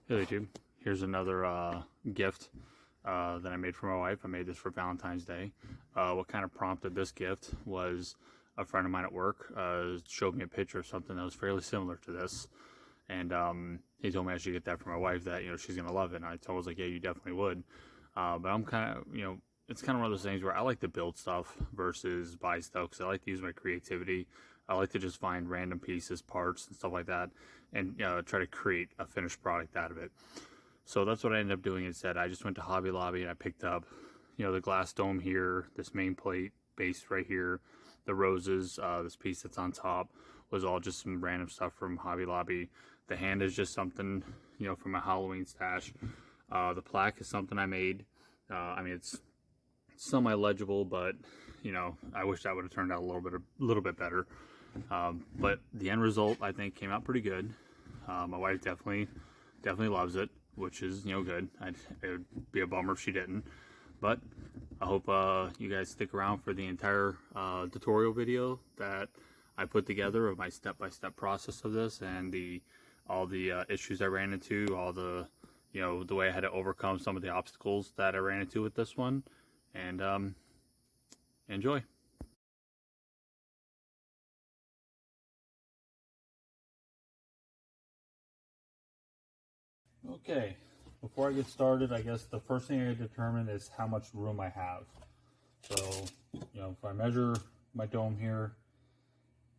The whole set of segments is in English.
Hey YouTube, here's another gift that I made for my wife. I made this for Valentine's Day. What kind of prompted this gift was a friend of mine at work showed me a picture of something that was fairly similar to this, and he told me I should get that for my wife. That she's gonna love it. And I was like, yeah, you definitely would. But I'm kind of it's kind of one of those things where I like to build stuff versus buy stuff because I like to use my creativity. I like to just find random pieces, parts, and stuff like that, and try to create a finished product out of it. So that's what I ended up doing instead. I just went to Hobby Lobby and I picked up, the glass dome here, this main plate base right here, the roses, this piece that's on top was all just some random stuff from Hobby Lobby. The hand is just something, from my Halloween stash. The plaque is something I made. I mean, it's semi-legible, but I wish that would have turned out a little bit better. But the end result, I think, came out pretty good. My wife definitely loves it, which is good. It would be a bummer if she didn't. But I hope you guys stick around for the entire tutorial video that I put together of my step-by-step process of this and all the issues I ran into, all the the way I had to overcome some of the obstacles that I ran into with this one. And enjoy. Okay, before I get started, I guess the first thing I determine is how much room I have. So, if I measure my dome here,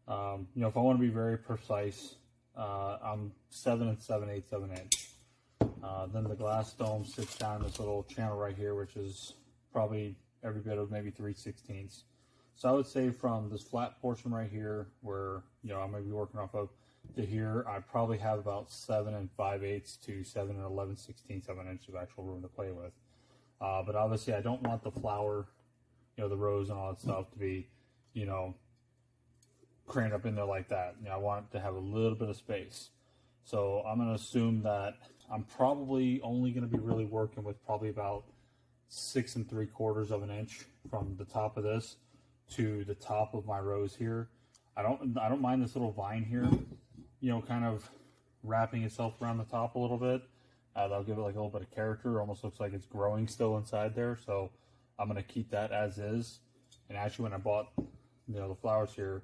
if I want to be very precise, I'm 7 7/8 of an inch. Then the glass dome sits down this little channel right here, which is probably every bit of maybe 3/16. So I would say from this flat portion right here, where I'm going to be working off of, to here, I probably have about 7 5/8 to 7 11/16 of an inch of actual room to play with. But obviously, I don't want the flower, the rose and all that stuff to be, crammed up in there like that. I want it to have a little bit of space. So I'm going to assume that I'm probably only going to be really working with probably about 6 3/4 of an inch from the top of this to the top of my rose here. I don't mind this little vine here, kind of wrapping itself around the top a little bit. That'll give it like a little bit of character. It almost looks like it's growing still inside there. So I'm going to keep that as is. And actually, when I bought the flowers here,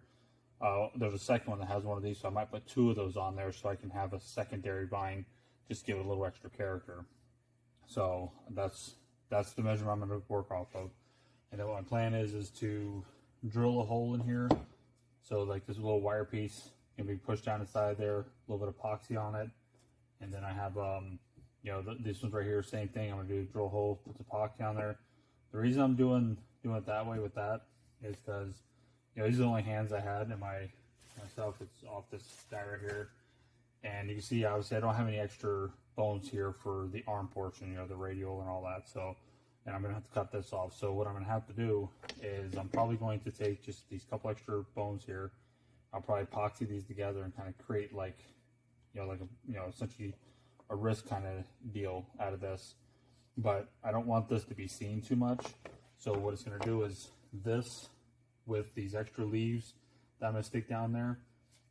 there's a second one that has one of these, so I might put 2 of those on there so I can have a secondary vine, just give it a little extra character. So that's the measurement I'm going to work off of. And then what my plan is to drill a hole in here. So like this little wire piece can be pushed down inside there, a little bit of epoxy on it. And then I have, this one's right here, same thing. I'm going to do drill a hole, put the epoxy on there. The reason I'm doing it that way with that is because, these are the only hands I had in myself. It's off this guy right here. And you can see, obviously, I don't have any extra bones here for the arm portion, the radial and all that. So, and I'm going to have to cut this off. So what I'm going to have to do is I'm probably going to take just these couple extra bones here. I'll probably epoxy these together and kind of create like, essentially a wrist kind of deal out of this. But I don't want this to be seen too much. So what it's going to do is this, with these extra leaves that I'm going to stick down there,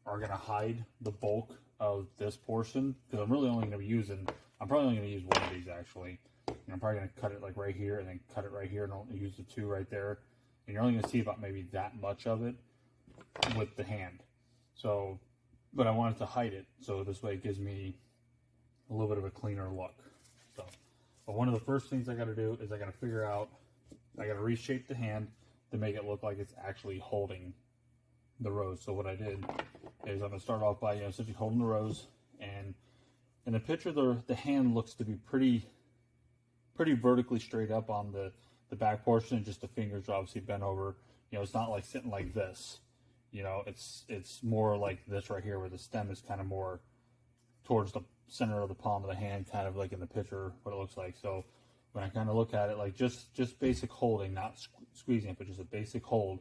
are going to hide the bulk of this portion, because I'm really only going to be using, I'm probably only going to use one of these actually. And I'm probably going to cut it like right here and then cut it right here and I'll use the 2 right there. And you're only going to see about maybe that much of it with the hand. So, but I wanted to hide it, so this way it gives me a little bit of a cleaner look. So, but one of the first things I got to do is I got to figure out, I got to reshape the hand to make it look like it's actually holding the rose. So what I did is I'm going to start off by essentially holding the rose, and in the picture the hand looks to be pretty vertically straight up on the back portion, and just the fingers are obviously bent over. It's not like sitting like this. It's more like this right here, where the stem is kind of more towards the center of the palm of the hand, kind of like in the picture what it looks like. So when I kind of look at it, like just basic holding, not squeezing it, but just a basic hold,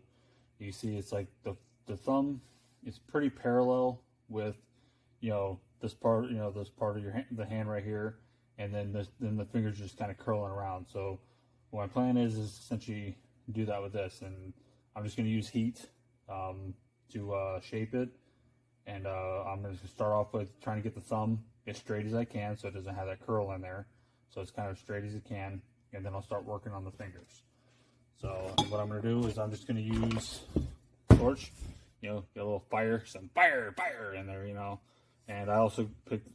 you see it's like the thumb is pretty parallel with this part of the hand right here, and then the fingers just kind of curling around. So what my plan is essentially do that with this, and I'm just going to use heat to shape it. And I'm going to start off with trying to get the thumb as straight as I can so it doesn't have that curl in there. So it's kind of straight as it can, and then I'll start working on the fingers. So what I'm going to do is I'm just going to use torch, you know, get a little fire, some fire in there, you know. And I also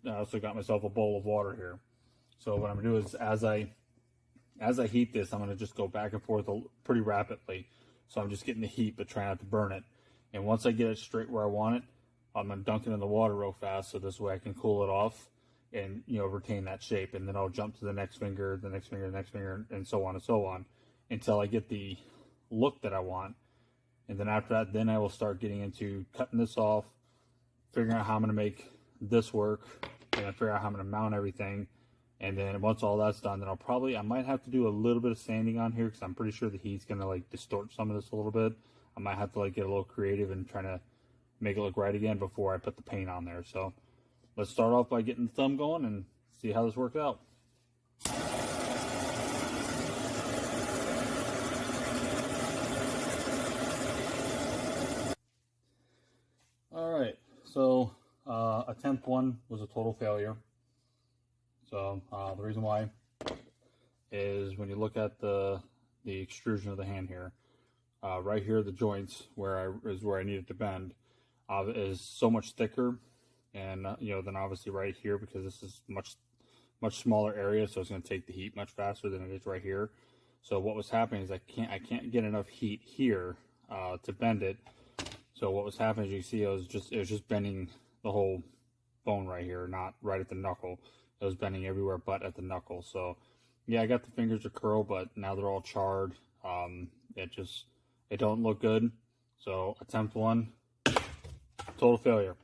got myself a bowl of water here. So what I'm going to do is as I heat this, I'm going to just go back and forth pretty rapidly. So I'm just getting the heat, but trying not to burn it. And once I get it straight where I want it, I'm going to dunk it in the water real fast, so this way I can cool it off and, you know, retain that shape. And then I'll jump to the next finger, the next finger, the next finger, and so on until I get the look that I want. And then after that, then I will start getting into cutting this off, figuring out how I'm going to make this work, and I figure out how I'm going to mount everything. And then once all that's done, then I might have to do a little bit of sanding on here, because I'm pretty sure the heat's going to like distort some of this a little bit. I might have to like get a little creative and try to make it look right again before I put the paint on there. So let's start off by getting the thumb going and see how this works out. Alright, so attempt 1 was a total failure. So the reason why is when you look at the extrusion of the hand here, right here, the joints is where I need it to bend, is so much thicker, and you know, then obviously right here, because this is much smaller area, so it's going to take the heat much faster than it is right here. So what was happening is I can't get enough heat here to bend it. So what was happening, as you see, it was just bending the whole bone right here, not right at the knuckle. It was bending everywhere but at the knuckle. So yeah, I got the fingers to curl, but now they're all charred. It don't look good. So attempt 1, total failure.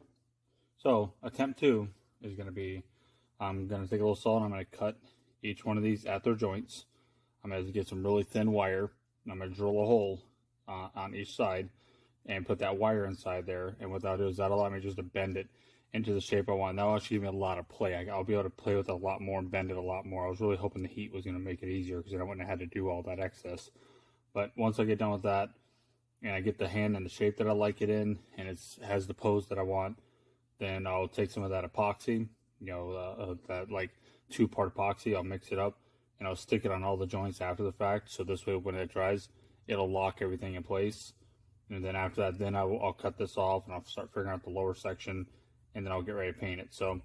So attempt 2 is going to be, I'm going to take a little saw and I'm going to cut each one of these at their joints. I'm going to get some really thin wire, and I'm going to drill a hole on each side and put that wire inside there. And what that'll do is that'll allow me just to bend it into the shape I want. That'll actually give me a lot of play. I'll be able to play with it a lot more and bend it a lot more. I was really hoping the heat was going to make it easier, because then I wouldn't have had to do all that excess. But once I get done with that, and I get the hand in the shape that I like it in, and it has the pose that I want, then I'll take some of that epoxy, you know, that like 2-part epoxy. I'll mix it up, and I'll stick it on all the joints after the fact. So this way, when it dries, it'll lock everything in place. And then after that, then I'll cut this off, and I'll start figuring out the lower section, and then I'll get ready to paint it. So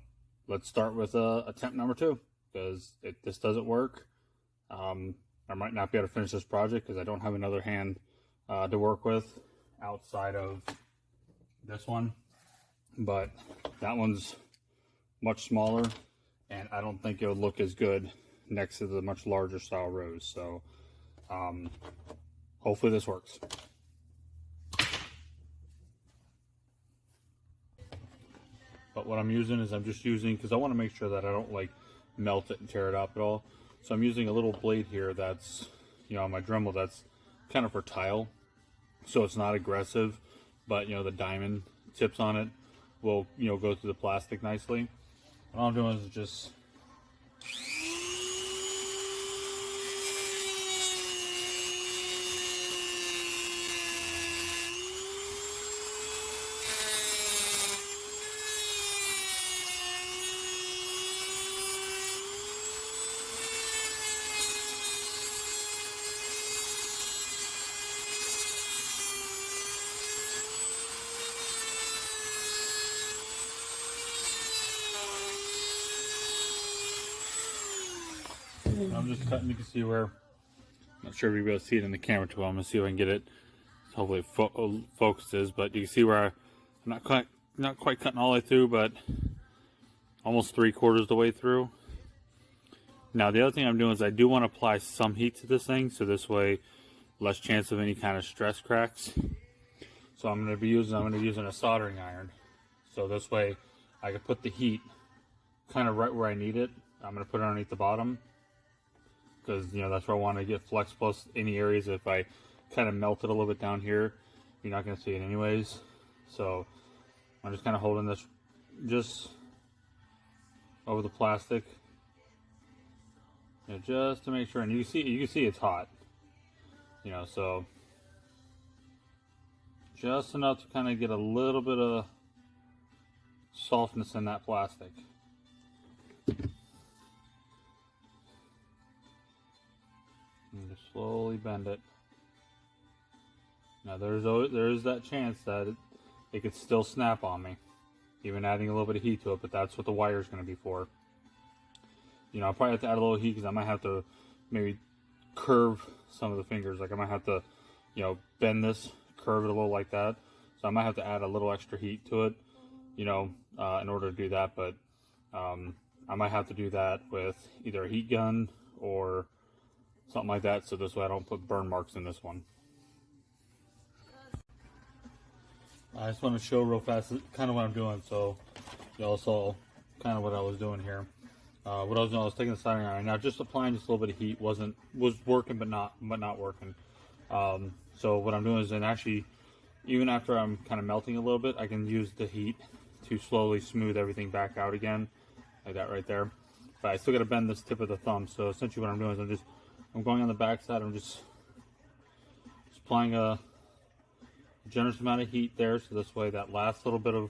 let's start with attempt number 2, because if this doesn't work, I might not be able to finish this project because I don't have another hand to work with outside of this one. But that one's much smaller, and I don't think it would look as good next to the much larger style rose. So hopefully this works. But what I'm using is because I want to make sure that I don't like melt it and tear it up at all. So I'm using a little blade here that's, you know, on my Dremel, that's kind of for tile. So it's not aggressive, but, you know, the diamond tips on it will, you know, go through the plastic nicely. And all I'm doing is just cutting. You can see where, I'm not sure if you'll be able to see it in the camera too well. I'm gonna see if I can get it, hopefully it focuses, but you can see where I'm not quite cutting all the way through, but almost 3/4 the way through. Now the other thing I'm doing is I do want to apply some heat to this thing, so this way less chance of any kind of stress cracks. So I'm going to be using a soldering iron, so this way I can put the heat kind of right where I need it. I'm going to put it underneath the bottom, because, you know, that's where I want to get flex. Plus any areas, if I kind of melt it a little bit down here, you're not going to see it anyways. So I'm just kind of holding this just over the plastic, you know, just to make sure. And you can see it's hot, you know, so just enough to kind of get a little bit of softness in that plastic. slowly bend it. Now there is that chance that it could still snap on me, even adding a little bit of heat to it, but that's what the wire is going to be for. You know, I'll probably have to add a little heat because I might have to maybe curve some of the fingers. Like I might have to, you know, bend this, curve it a little like that. So I might have to add a little extra heat to it, you know, in order to do that. But I might have to do that with either a heat gun or something like that, so this way I don't put burn marks in this one. I just want to show real fast kind of what I'm doing, so y'all saw kind of what I was doing here. What I was doing, I was taking the soldering iron. Now just applying just a little bit of heat was working, but not working. So what I'm doing is, and actually, even after I'm kind of melting a little bit, I can use the heat to slowly smooth everything back out again, like that right there. But I still got to bend this tip of the thumb. So essentially, what I'm doing is I'm going on the back side. I'm just applying a generous amount of heat there, so this way that last little bit of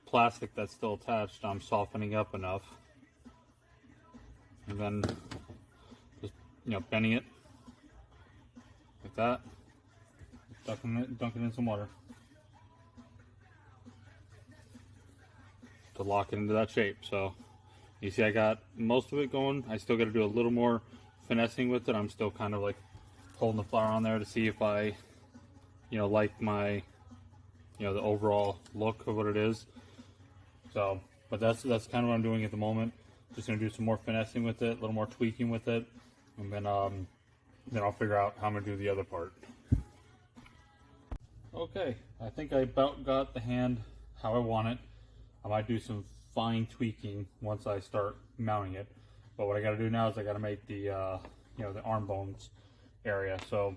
plastic that's still attached, I'm softening up enough, and then just, you know, bending it like that, dunking it in some water to lock it into that shape. So you see I got most of it going. I still got to do a little more finessing with it. I'm still kind of like holding the flour on there to see if I, you know, like my, you know, the overall look of what it is. So, but that's kind of what I'm doing at the moment. Just gonna do some more finessing with it, a little more tweaking with it, and then I'll figure out how I'm gonna do the other part. Okay, I think I about got the hand how I want it. I might do some fine tweaking once I start mounting it. But what I got to do now is I got to make the, you know, the arm bones area. So,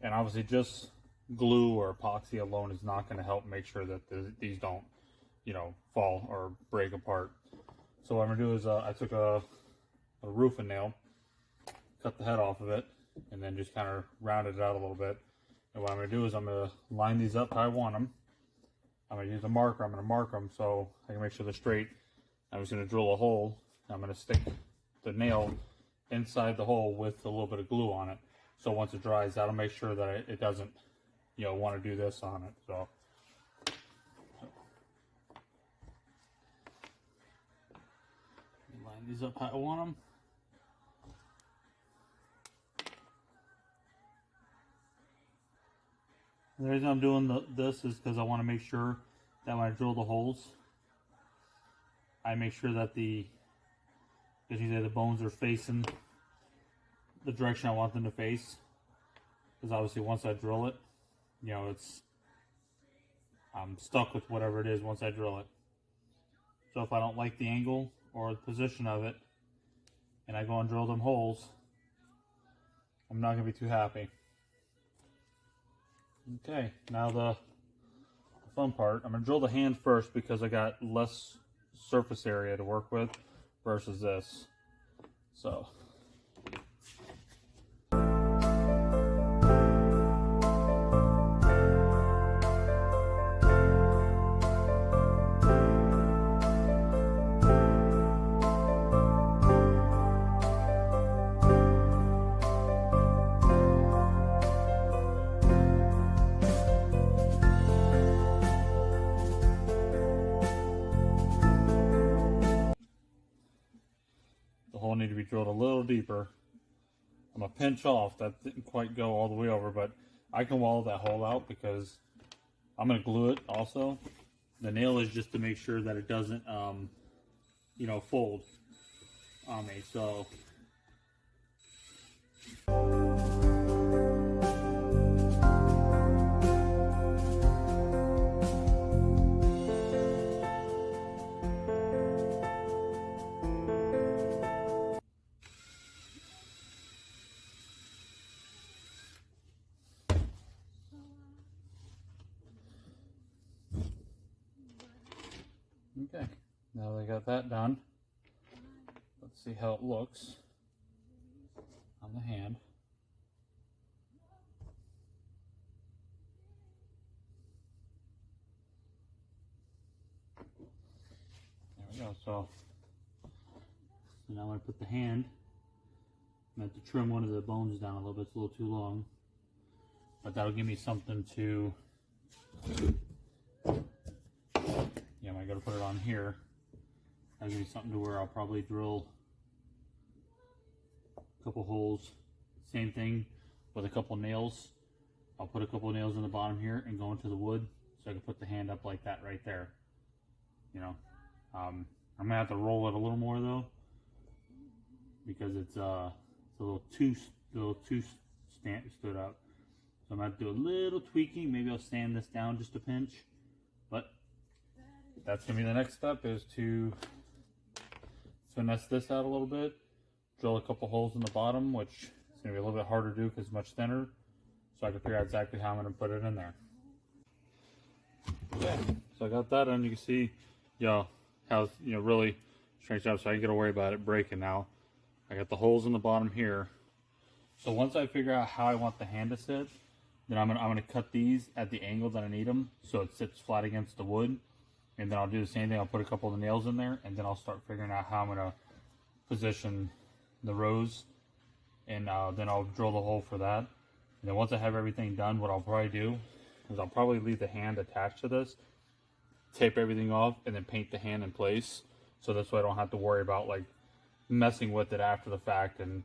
and obviously just glue or epoxy alone is not going to help make sure that these don't, you know, fall or break apart. So what I'm going to do is I took a roofing nail, cut the head off of it, and then just kind of rounded it out a little bit. And what I'm going to do is I'm going to line these up how I want them. I'm going to use a marker. I'm going to mark them so I can make sure they're straight. I'm just going to drill a hole. I'm going to stick the nail inside the hole with a little bit of glue on it. So once it dries, that'll make sure that it doesn't, you know, want to do this on it. So line these up how I want them. And the reason I'm doing this is because I want to make sure that when I drill the holes, I make sure that the bones are facing the direction I want them to face. Because obviously once I drill it, you know, I'm stuck with whatever it is once I drill it. So if I don't like the angle or the position of it, and I go and drill them holes, I'm not going to be too happy. Okay, now the fun part. I'm going to drill the hand first because I got less surface area to work with versus this. So hole need to be drilled a little deeper. I'm gonna pinch off. That didn't quite go all the way over, but I can wallow that hole out because I'm gonna glue it also. The nail is just to make sure that it doesn't, you know, fold on me. So. Okay, now that I got that done, let's see how it looks on the hand. There we go. So now I'm going to put the hand I have to trim one of the bones down a little bit, it's a little too long. But that'll give me something to, yeah, I gotta put it on here. That'll give me something to where I'll probably drill a couple holes. Same thing with a couple nails. I'll put a couple nails in the bottom here and go into the wood so I can put the hand up like that right there. You know, I'm gonna have to roll it a little more though, because it's a little too stood up. So I'm gonna have to do a little tweaking. Maybe I'll sand this down just a pinch. But that's gonna be the next step, is to finesse this out a little bit, drill a couple holes in the bottom, which is gonna be a little bit harder to do because it's much thinner. So I can figure out exactly how I'm gonna put it in there. Okay, so I got that on. You can see, how it's, really stretched out, so I ain't gotta worry about it breaking now. I got the holes in the bottom here. So once I figure out how I want the hand to sit, then I'm gonna cut these at the angle that I need them, so it sits flat against the wood. And then I'll do the same thing. I'll put a couple of the nails in there, and then I'll start figuring out how I'm gonna position the rows, and then I'll drill the hole for that. And then once I have everything done, what I'll probably do is I'll probably leave the hand attached to this, tape everything off, and then paint the hand in place. So this way I don't have to worry about like messing with it after the fact, and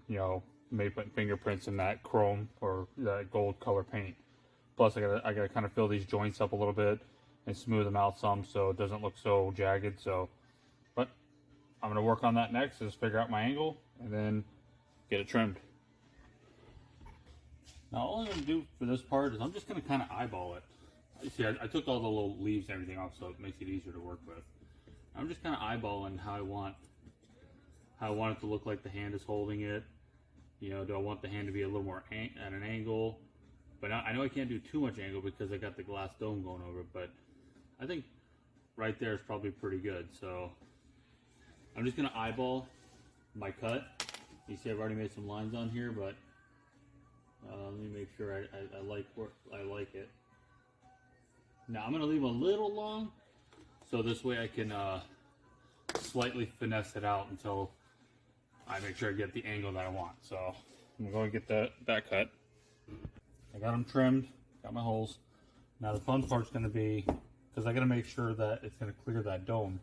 maybe putting fingerprints in that chrome or that gold color paint. Plus I gotta kind of fill these joints up a little bit and smooth them out some so it doesn't look so jagged. So, but I'm gonna work on that next, is figure out my angle and then get it trimmed. Now all I'm going to do for this part is I'm just going to kind of eyeball it. You see, I took all the little leaves and everything off, so it makes it easier to work with. I'm just kind of eyeballing how I want it to look like the hand is holding it. Do I want the hand to be a little more at an angle? But I know I can't do too much angle because I got the glass dome going over it, but I think right there is probably pretty good. So I'm just going to eyeball my cut. You see I've already made some lines on here, but let me make sure I like it. Now I'm going to leave a little long, so this way I can slightly finesse it out until I make sure I get the angle that I want. So I'm going to get that cut. I got them trimmed, got my holes. Now the fun part's going to be, because I got to make sure that it's going to clear that dome.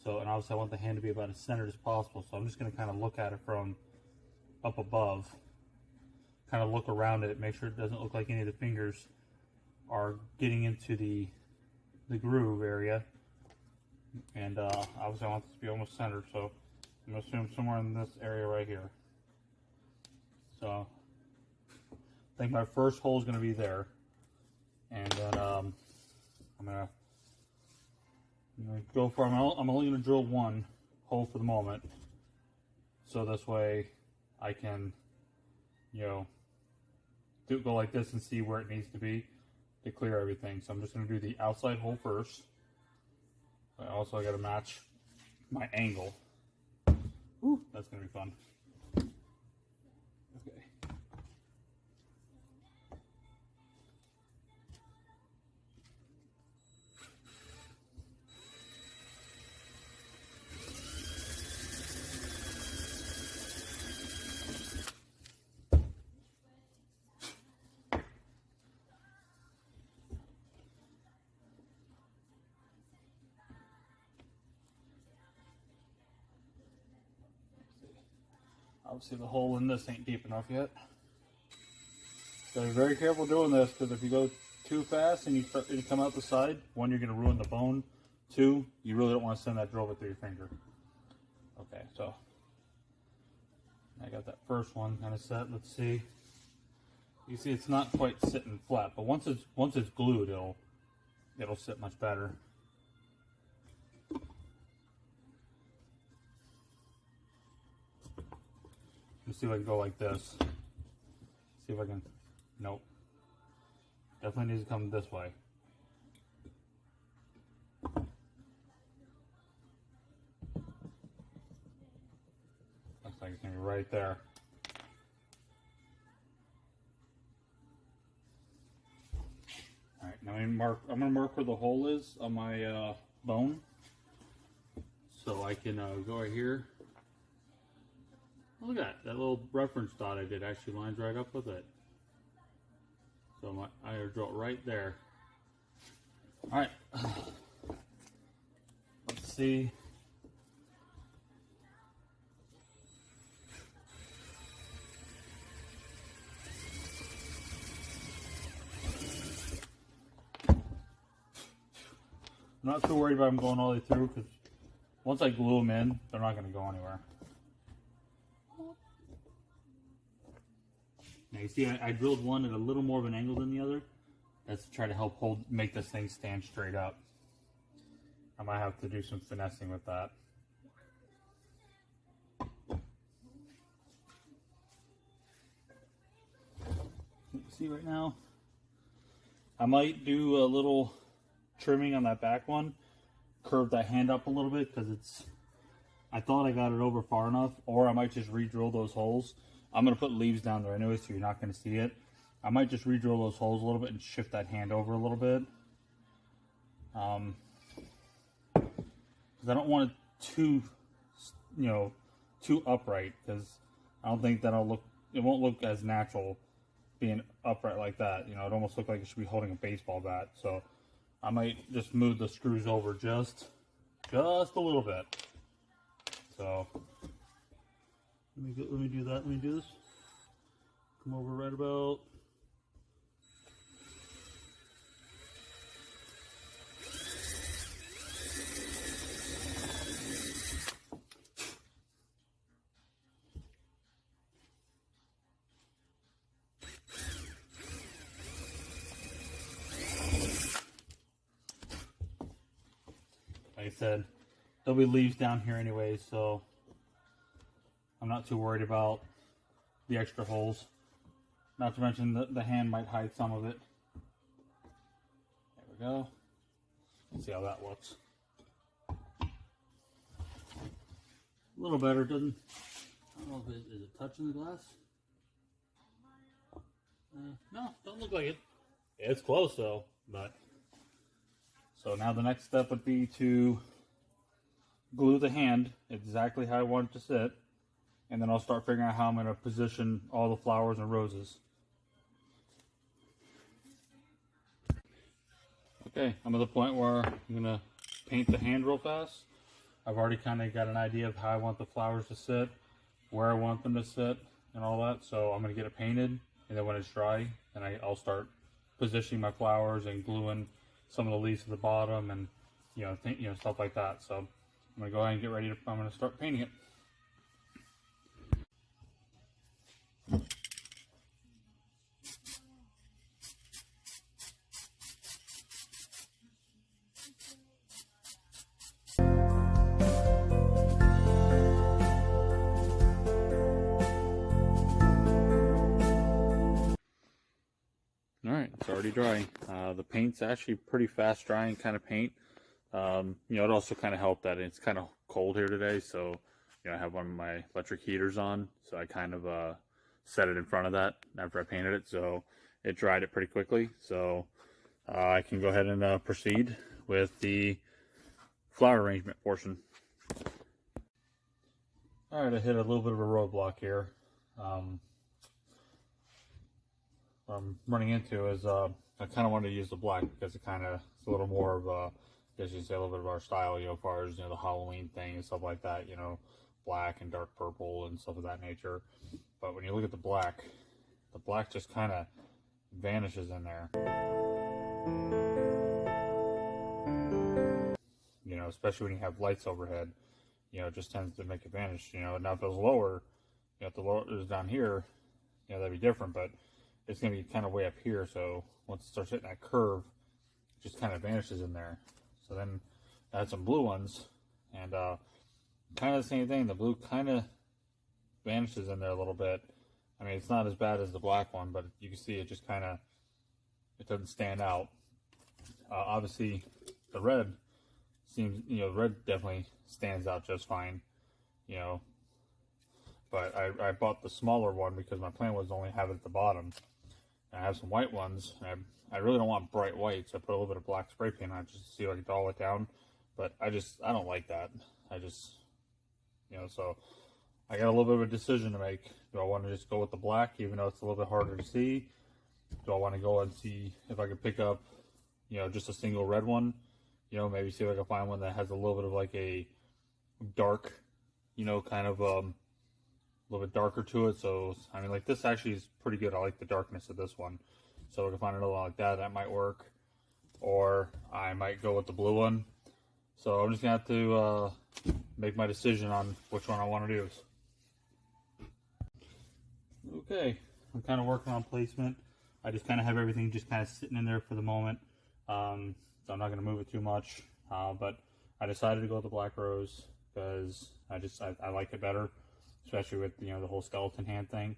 So, and obviously I want the hand to be about as centered as possible. So I'm just going to kind of look at it from up above. Kind of look around it, make sure it doesn't look like any of the fingers are getting into the groove area. And obviously I want this to be almost centered, so I'm going to assume somewhere in this area right here. So I think my first hole is going to be there. And then I'm going to go for, I'm only going to drill one hole for the moment. So this way I can, go like this and see where it needs to be to clear everything. So I'm just going to do the outside hole first. I also got to match my angle. Ooh, that's going to be fun. Okay. Obviously the hole in this ain't deep enough yet. So be very careful doing this, because if you go too fast and you come out the side, one, you're going to ruin the bone. Two, you really don't want to send that drill bit through your finger. Okay, so I got that first one kind of set. Let's see. You see it's not quite sitting flat, but once it's glued, it'll sit much better. Let's see if I can go like this. See if I can. Nope. Definitely needs to come this way. Looks like it's gonna be right there. All right, now I'm gonna mark where the hole is on my bone, so I can go right here. Look at that. That little reference dot I did actually lines right up with it. So I draw it right there. All right. Let's see. I'm not too worried about them going all the way through because once I glue them in, they're not going to go anywhere. Now you see I drilled one at a little more of an angle than the other. That's to try to help make this thing stand straight up. I might have to do some finessing with that. You see right now, I might do a little trimming on that back one, curve that hand up a little bit because I thought I got it over far enough, or I might just re-drill those holes. I'm going to put leaves down there anyway, so you're not going to see it. I might just re-drill those holes a little bit and shift that hand over a little bit. Because I don't want it too, too upright, because I don't think it won't look as natural being upright like that. It almost looks like it should be holding a baseball bat. So I might just move the screws over just a little bit. So let me do that. Let me do this. Come over right about. Like I said, there'll be leaves down here anyway, so I'm not too worried about the extra holes. Not to mention the hand might hide some of it. There we go. Let's see how that looks. A little better. I don't know if is it touching the glass? No, don't look like it. It's close though, but. So now the next step would be to glue the hand exactly how I want it to sit. And then I'll start figuring out how I'm going to position all the flowers and roses. Okay, I'm at the point where I'm going to paint the hand real fast. I've already kind of got an idea of how I want the flowers to sit, where I want them to sit, and all that. So I'm going to get it painted, and then when it's dry, then I'll start positioning my flowers and gluing some of the leaves to the bottom and stuff like that. So I'm going to go ahead and get ready I'm going to start painting it. Alright, it's already drying. The paint's actually pretty fast drying kind of paint. It also kind of helped that it's kind of cold here today, so I have one of my electric heaters on, so I kind of set it in front of that after I painted it, so it dried it pretty quickly. So I can go ahead and proceed with the flower arrangement portion. Alright, I hit a little bit of a roadblock here. What I'm running into is I kind of wanted to use the black because it's a little more of I guess you can say a little bit of our style, as far as the Halloween thing and stuff like that, black and dark purple and stuff of that nature. But when you look at the black just kind of vanishes in there. Especially when you have lights overhead, it just tends to make it vanish. Now if it was lower, if the lower is down here, that'd be different, but it's going to be kind of way up here, so once it starts hitting that curve, it just kind of vanishes in there. So then I had some blue ones, and kind of the same thing. The blue kind of vanishes in there a little bit. I mean, it's not as bad as the black one, but you can see it just kind of, it doesn't stand out. Obviously, the red seems, red definitely stands out just fine, But I bought the smaller one because my plan was to only have it at the bottom. I have some white ones. I really don't want bright white, so I put a little bit of black spray paint on it just to see if I can dull it down. But I don't like that. So I got a little bit of a decision to make. Do I want to just go with the black, even though it's a little bit harder to see? Do I want to go and see if I can pick up, just a single red one? Maybe see if I can find one that has a little bit of like a dark, kind of a little bit darker to it. So, I mean, like this actually is pretty good. I like the darkness of this one. So if I can find another one like that, that might work. Or I might go with the blue one. So I'm just going to have to make my decision on which one I want to use. Okay, I'm kind of working on placement. I just kind of have everything just kind of sitting in there for the moment. So I'm not going to move it too much. But I decided to go with the black rose because I like it better, especially with the whole skeleton hand thing.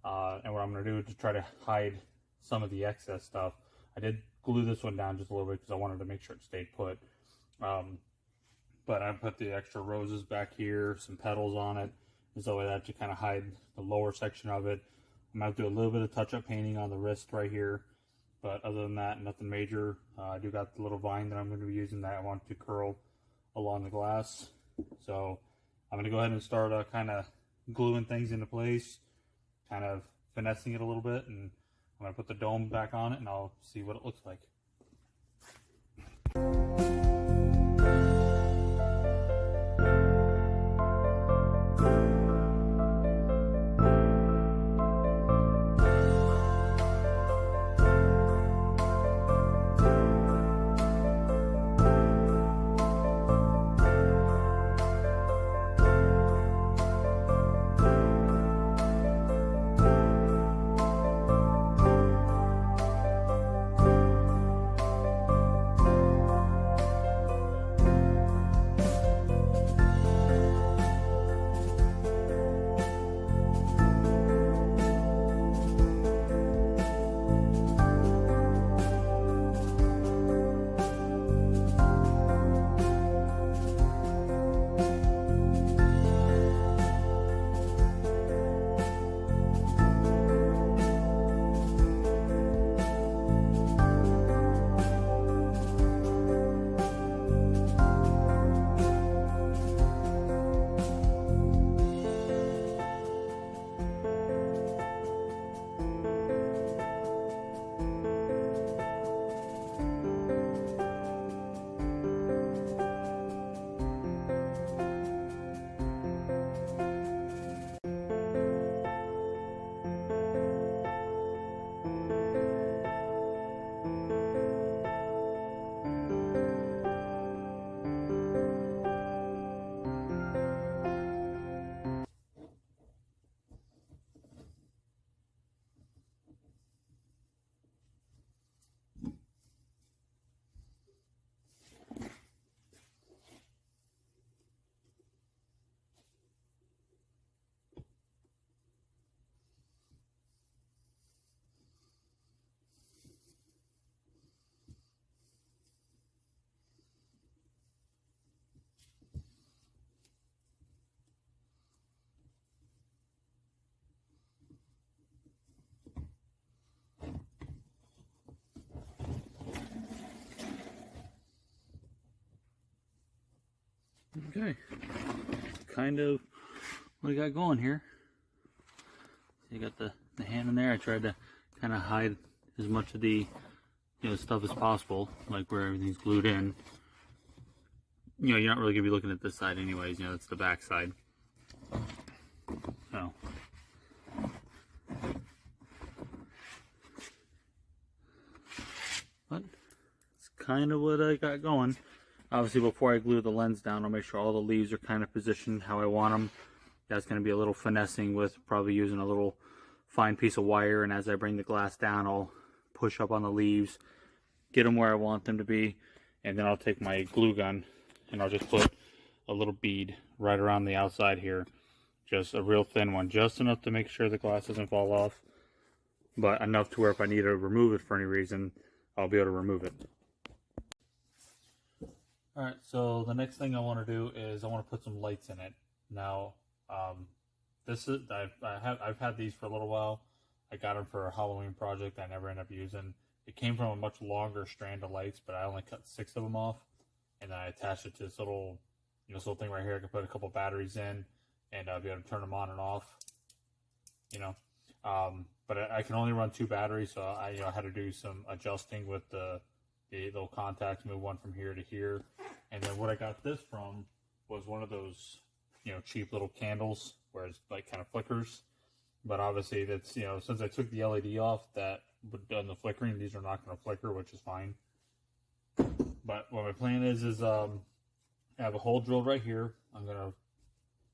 And what I'm going to do is just try to hide some of the excess stuff. I did glue this one down just a little bit because I wanted to make sure it stayed put. But I put the extra roses back here, some petals on it, and so that to kind of hide the lower section of it. I'm going to do a little bit of touch-up painting on the wrist right here, but other than that, nothing major. I do got the little vine that I'm going to be using that I want to curl along the glass. So I'm going to go ahead and start kind of gluing things into place, kind of finessing it a little bit, and I'm going to put the dome back on it and I'll see what it looks like. Okay, kind of what I got going here. You got the hand in there. I tried to kind of hide as much of the stuff as possible, like where everything's glued in. You're not really gonna be looking at this side anyways. It's the back side. So but it's kind of what I got going. Obviously, before I glue the lens down, I'll make sure all the leaves are kind of positioned how I want them. That's going to be a little finessing with probably using a little fine piece of wire, and as I bring the glass down, I'll push up on the leaves, get them where I want them to be, and then I'll take my glue gun and I'll just put a little bead right around the outside here. Just a real thin one, just enough to make sure the glass doesn't fall off, but enough to where if I need to remove it for any reason, I'll be able to remove it. Alright, so the next thing I want to do is I want to put some lights in it. Now, I've had these for a little while. I got them for a Halloween project I never ended up using. It came from a much longer strand of lights, but I only cut 6 of them off, and then I attached it to this little, this little thing right here. I can put a couple batteries in, and be able to turn them on and off, you know. But I can only run 2 batteries, so I had to do some adjusting with the little contacts, move one from here to here. And then what I got this from was one of those, cheap little candles where it's like kind of flickers. But obviously that's, since I took the LED off, that would have done the flickering. These are not going to flicker, which is fine. But what my plan is I have a hole drilled right here. I'm going to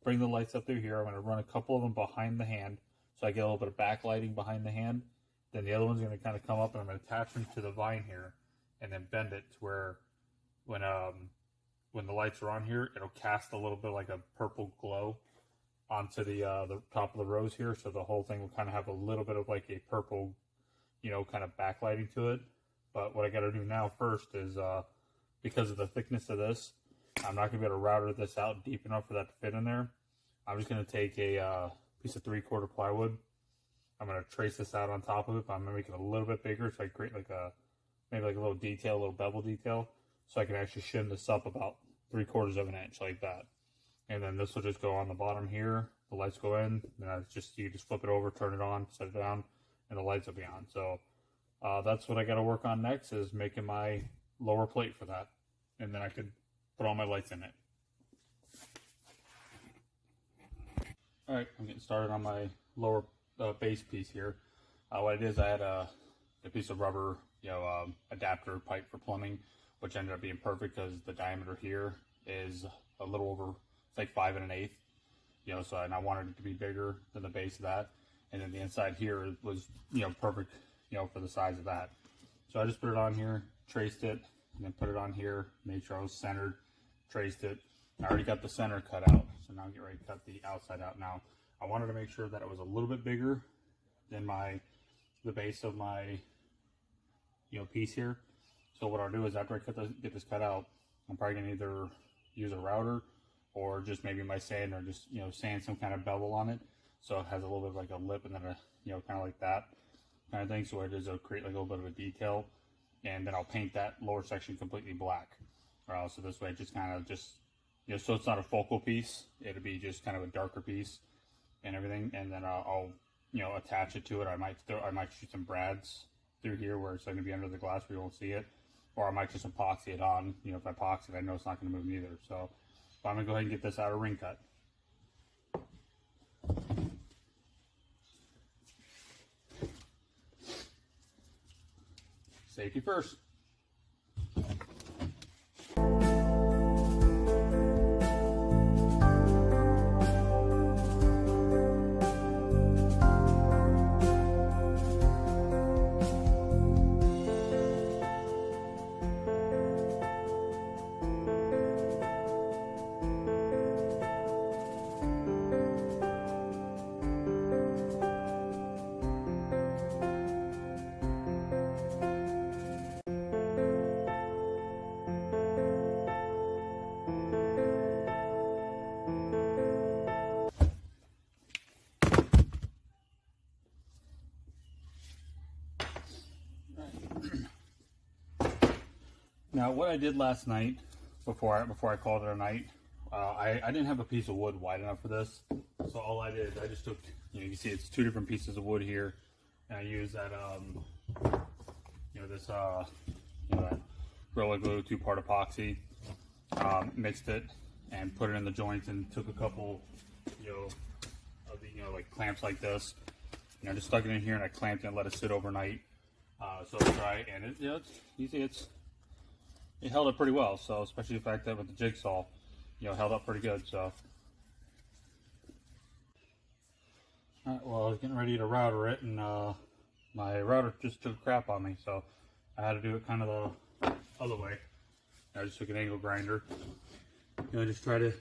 bring the lights up through here. I'm going to run a couple of them behind the hand, so I get a little bit of backlighting behind the hand. Then the other one's going to kind of come up, and I'm going to attach them to the vine here, and then bend it to where when the lights are on here, it'll cast a little bit like a purple glow onto the top of the rose here. So the whole thing will kind of have a little bit of like a purple, kind of backlighting to it. But what I got to do now first is, because of the thickness of this, I'm not going to be able to router this out deep enough for that to fit in there. I'm just going to take a piece of 3/4 plywood. I'm going to trace this out on top of it, but I'm going to make it a little bit bigger so I create maybe like a little detail, a little bevel detail, so I can actually shim this up about 3/4 of an inch like that. And then this will just go on the bottom here. The lights go in, and you just flip it over, turn it on, set it down, and the lights will be on. So that's what I got to work on next, is making my lower plate for that, and then I could put all my lights in it. All right, I'm getting started on my lower base piece here. What it is, I had a piece of rubber, adapter pipe for plumbing, which ended up being perfect because the diameter here is a little over, it's like 5 1/8, and I wanted it to be bigger than the base of that. And then the inside here was, perfect, for the size of that. So I just put it on here, traced it, and then put it on here, made sure I was centered, traced it. I already got the center cut out, so now I'm getting ready to cut the outside out. Now, I wanted to make sure that it was a little bit bigger than the base of my, piece here. So what I'll do is after I get this cut out, I'm probably gonna either use a router or just maybe my sand, or just, sand some kind of bevel on it, so it has a little bit of like a lip, and then kind of like that kind of thing. So it is, it'll create like a little bit of a detail, and then I'll paint that lower section completely black. So this way it just kind of so it's not a focal piece, it'll be just kind of a darker piece and everything. And then I'll attach it to it. I might shoot some brads through here where it's going to be under the glass where you won't see it, or I might just epoxy it on. If I epoxy it, I know it's not going to move neither. So I'm going to go ahead and get this outer ring cut. Safety first. Now, what I did last night, before I called it a night, I didn't have a piece of wood wide enough for this. So all I did, I just took, you can see it's 2 different pieces of wood here, and I used that, this, that Gorilla Glue 2-part epoxy, mixed it and put it in the joints, and took a couple, of the, like clamps like this, just stuck it in here, and I clamped it and let it sit overnight, so it's dry. And it's, you see, it held up pretty well. So especially the fact that with the jigsaw, held up pretty good. So, all right, well, I was getting ready to router it, and my router just took crap on me, so I had to do it kind of the other way. I just took an angle grinder, just try to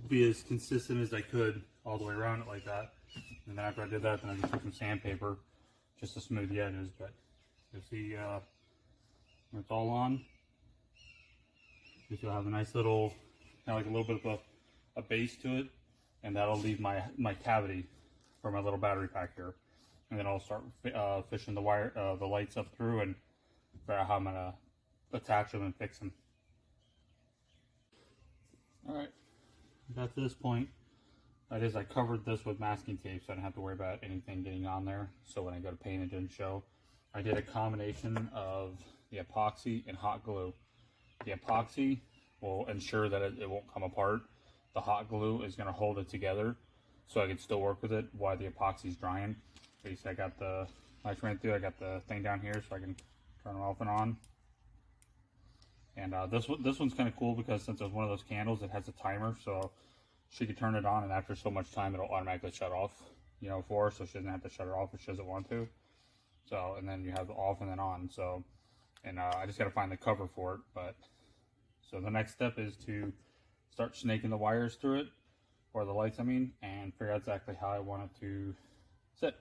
be as consistent as I could all the way around it like that. And then after I did that, then I just took some sandpaper just to smooth the edges. But you'll see when it's all on, you'll have a nice little, kind of like a little bit of a base to it, and that'll leave my cavity for my little battery pack here. And then I'll start fishing the lights up through and figure out how I'm gonna attach them and fix them. All right, got to this point. I covered this with masking tape so I didn't have to worry about anything getting on there. So when I go to paint, it didn't show. I did a combination of the epoxy and hot glue. The epoxy will ensure that it won't come apart. The hot glue is going to hold it together so I can still work with it while the epoxy is drying. So you see I got the lights ran through. I got the thing down here so I can turn it off and on. And this one's kind of cool because since it's one of those candles, it has a timer, so she can turn it on, and after so much time, it'll automatically shut off, you know, for her, so she doesn't have to shut it off if she doesn't want to. So, and then you have the off and then on. So, and I just got to find the cover for it. But so the next step is to start snaking the wires through it, or the lights, I mean, and figure out exactly how I want it to sit.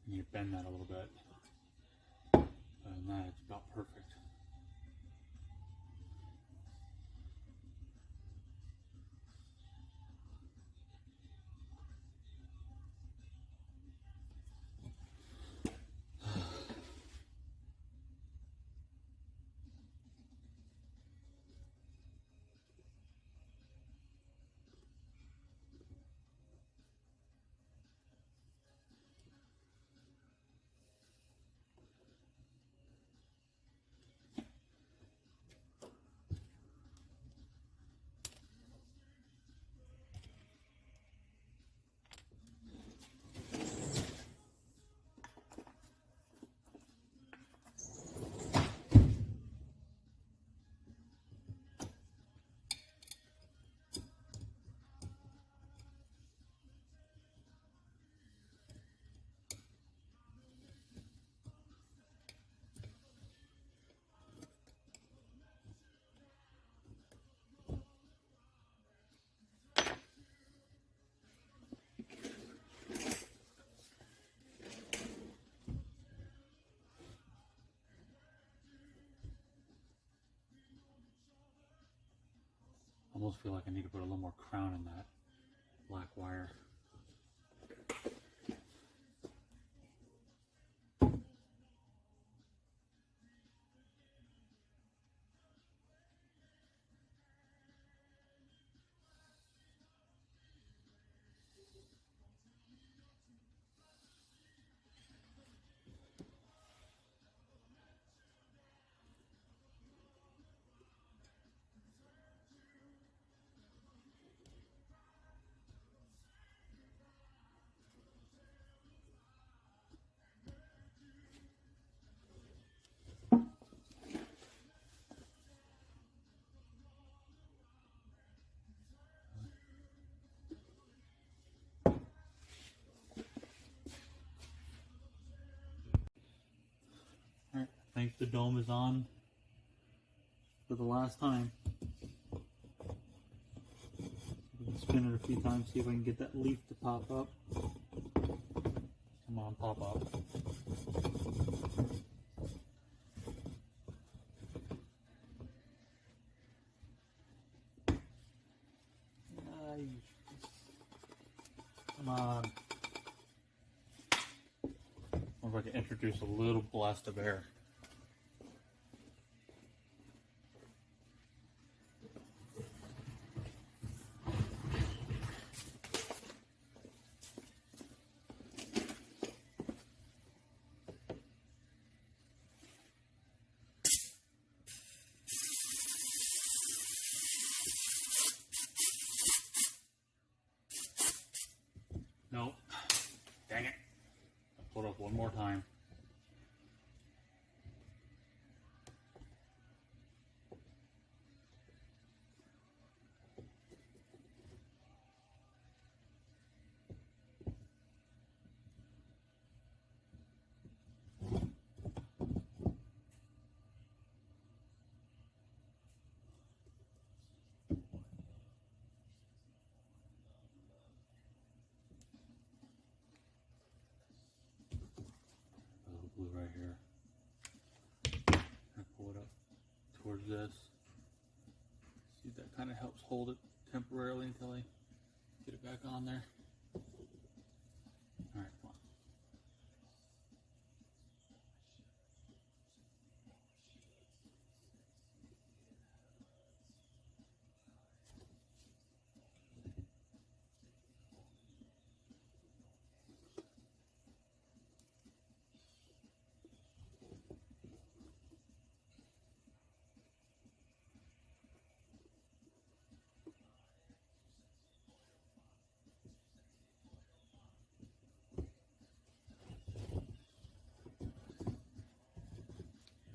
You bend that a little bit, and that it's about perfect. Almost feel like I need to put a little more crown in that black wire. Alright, I think the dome is on for the last time. We can spin it a few times, see if I can get that leaf to pop up. Come on, pop up. Come on. Or if I can introduce a little blast of air. Nope. Dang it. I'll pull it up one more time. Blue right here. I pull it up towards this. See if that kind of helps hold it temporarily until I get it back on there. Alright, come on.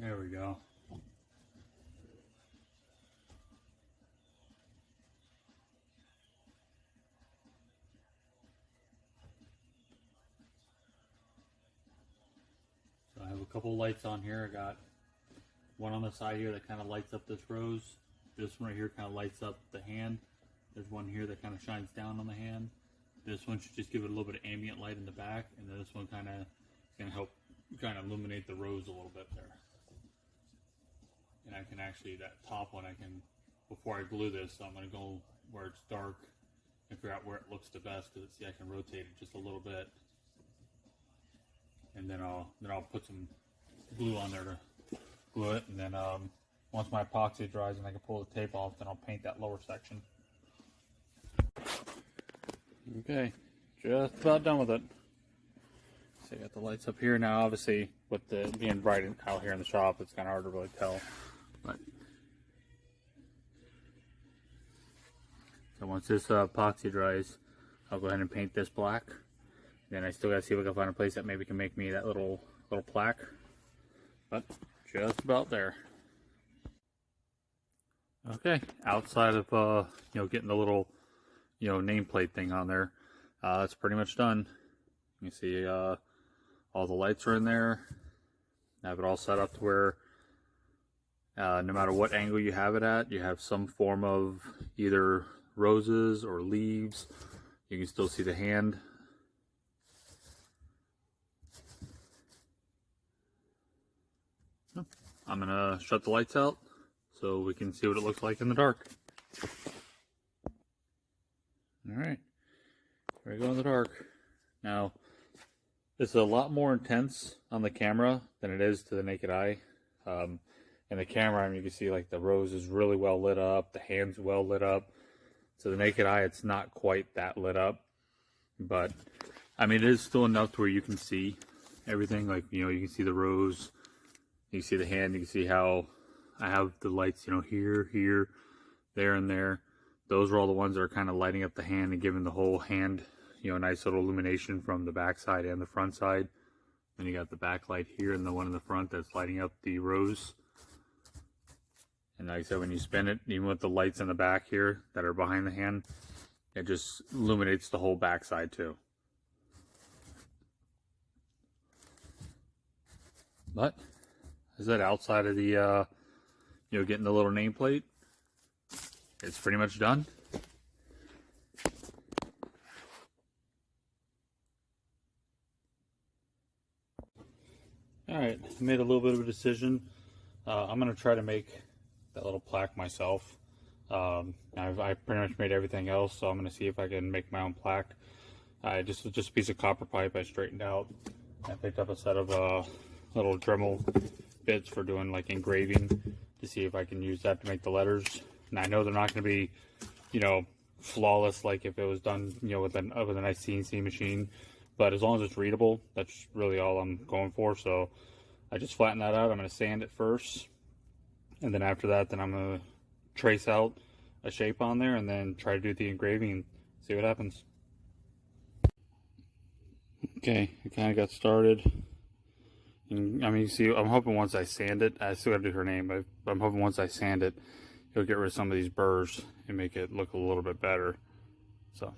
There we go. So I have a couple lights on here. I got one on the side here that kind of lights up this rose. This one right here kind of lights up the hand. There's one here that kind of shines down on the hand. This one should just give it a little bit of ambient light in the back, and then this one kind of is going to help kind of illuminate the rose a little bit there. And I can actually, that top one, I can, before I glue this, I'm going to go where it's dark and figure out where it looks the best, because see, I can rotate it just a little bit, and then I'll put some glue on there to glue it, and then once my epoxy dries and I can pull the tape off, then I'll paint that lower section. Okay, just about done with it. So I got the lights up here now. Obviously, with the being bright out here in the shop, it's kind of hard to really tell. But so once this epoxy dries, I'll go ahead and paint this black. Then I still gotta see if I can find a place that maybe can make me that little plaque. But just about there. Okay, outside of getting the little nameplate thing on there, that's pretty much done. You see all the lights are in there. I have it all set up to where no matter what angle you have it at, you have some form of either roses or leaves. You can still see the hand. I'm gonna shut the lights out so we can see what it looks like in the dark. Alright, here we go in the dark. Now, it's a lot more intense on the camera than it is to the naked eye. In the camera, I mean, you can see like the rose is really well lit up, the hand's well lit up. To the naked eye, it's not quite that lit up, but I mean, it is still enough to where you can see everything. Like, you know, you can see the rose, you can see the hand, you can see how I have the lights, you know, here, there, and there. Those are all the ones that are kind of lighting up the hand and giving the whole hand, you know, a nice little illumination from the back side and the front side. Then you got the backlight here and the one in the front that's lighting up the rose. And like I said, when you spin it, even with the lights in the back here that are behind the hand, it just illuminates the whole back side too. But is that outside of the, you know, getting the little nameplate? It's pretty much done. Alright, I made a little bit of a decision. I'm going to try to make that little plaque myself. I pretty much made everything else, so I'm going to see if I can make my own plaque. Just a piece of copper pipe I straightened out. I picked up a set of little Dremel bits for doing like engraving to see if I can use that to make the letters. And I know they're not going to be, you know, flawless like if it was done, you know, with a nice CNC machine. But as long as it's readable, that's really all I'm going for. So I just flattened that out. I'm going to sand it first. And then after that, then I'm going to trace out a shape on there and then try to do the engraving and see what happens. Okay, I kind of got started. And, I mean, you see, I'm hoping once I sand it, I still got to do her name, but I'm hoping once I sand it, it'll get rid of some of these burrs and make it look a little bit better. So.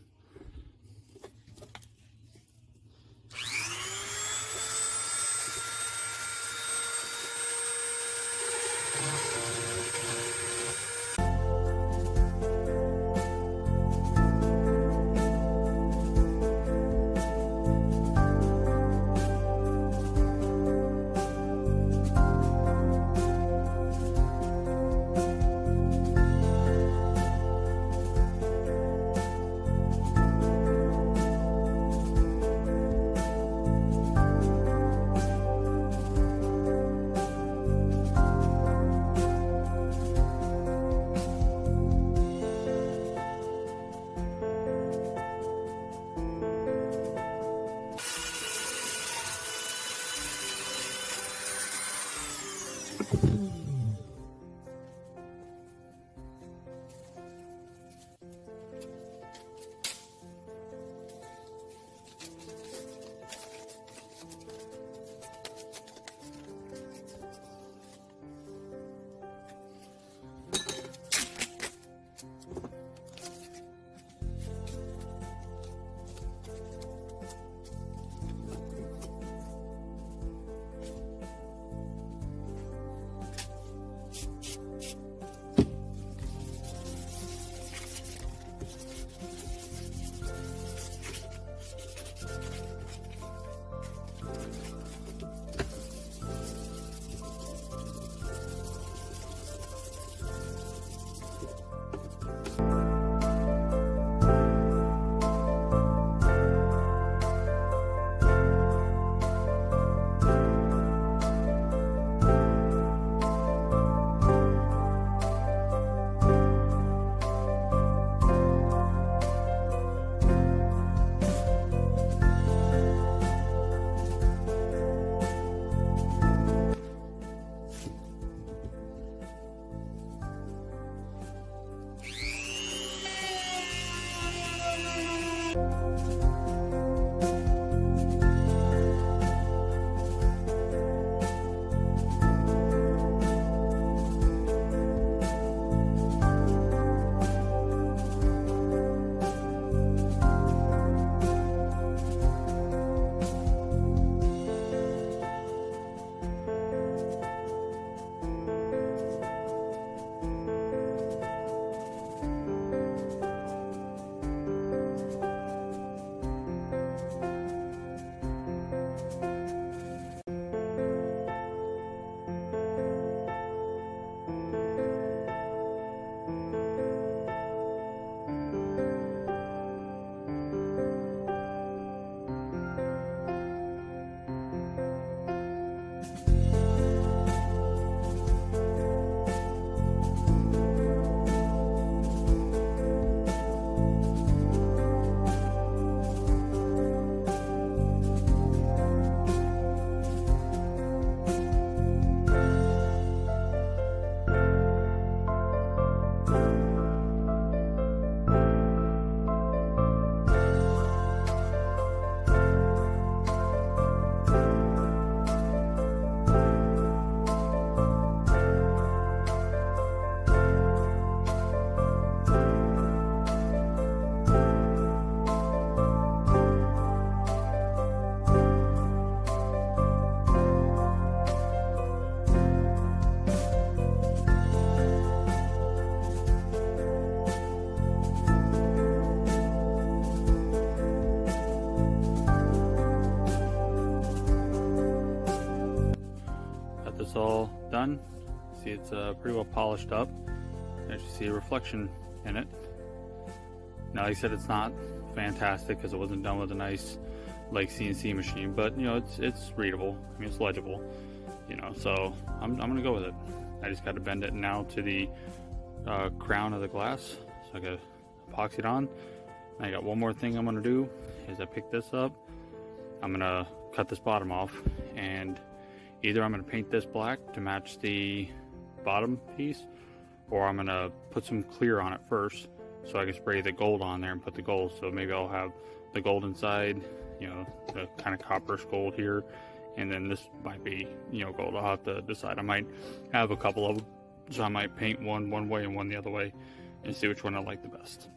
see it's pretty well polished up. As you see a reflection in it. Now, like I said, it's not fantastic because it wasn't done with a nice like CNC machine, but you know, it's readable. I mean, it's legible. You know, so I'm gonna go with it. I just got to bend it now to the crown of the glass. So I got to epoxy it on. And I got one more thing I'm gonna do is I pick this up. I'm gonna cut this bottom off, and either I'm gonna paint this black to match the bottom piece, or I'm gonna put some clear on it first so I can spray the gold on there and put the gold. So maybe I'll have the gold inside, you know, the kind of copperish gold here, and then this might be, you know, gold. I'll have to decide. I might have a couple of them, so I might paint one way and one the other way and see which one I like the best.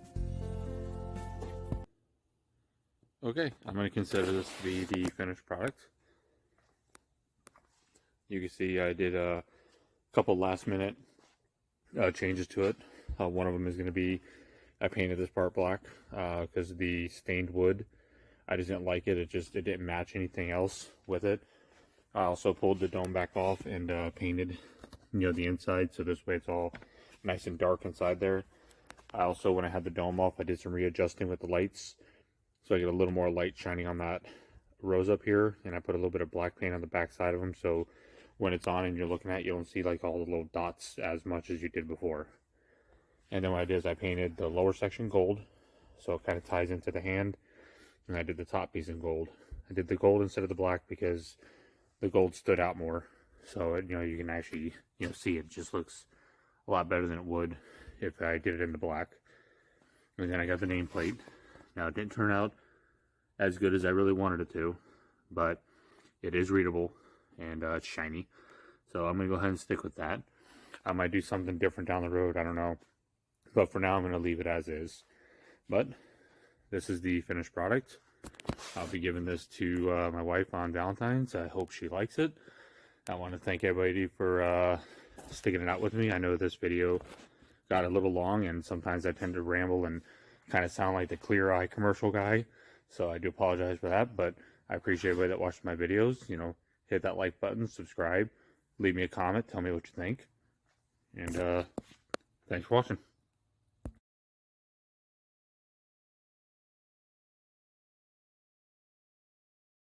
Okay, I'm going to consider this to be the finished product. You can see I did a couple last minute changes to it. One of them is going to be I painted this part black because the stained wood, I just didn't like it. It didn't match anything else with it. I also pulled the dome back off and painted, you know, the inside, so this way it's all nice and dark inside there. I also, when I had the dome off, I did some readjusting with the lights, so I get a little more light shining on that rose up here, and I put a little bit of black paint on the back side of them, so when it's on and you're looking at it, you don't see like all the little dots as much as you did before. And then what I did is I painted the lower section gold, so it kind of ties into the hand, and I did the top piece in gold. I did the gold instead of the black because the gold stood out more, so it, you know, you can actually, you know, see it just looks a lot better than it would if I did it in the black. And then I got the nameplate. Now, it didn't turn out as good as I really wanted it to, but it is readable and it's shiny, so I'm gonna go ahead and stick with that. I might do something different down the road, I don't know, but for now I'm gonna leave it as is. But this is the finished product. I'll be giving this to my wife on Valentine's. I hope she likes it. I want to thank everybody for sticking it out with me. I know this video got a little long, and sometimes I tend to ramble and kind of sound like the Clear Eye commercial guy, so I do apologize for that. But I appreciate everybody that watched my videos. You know, hit that like button, subscribe, leave me a comment, tell me what you think, and thanks for watching.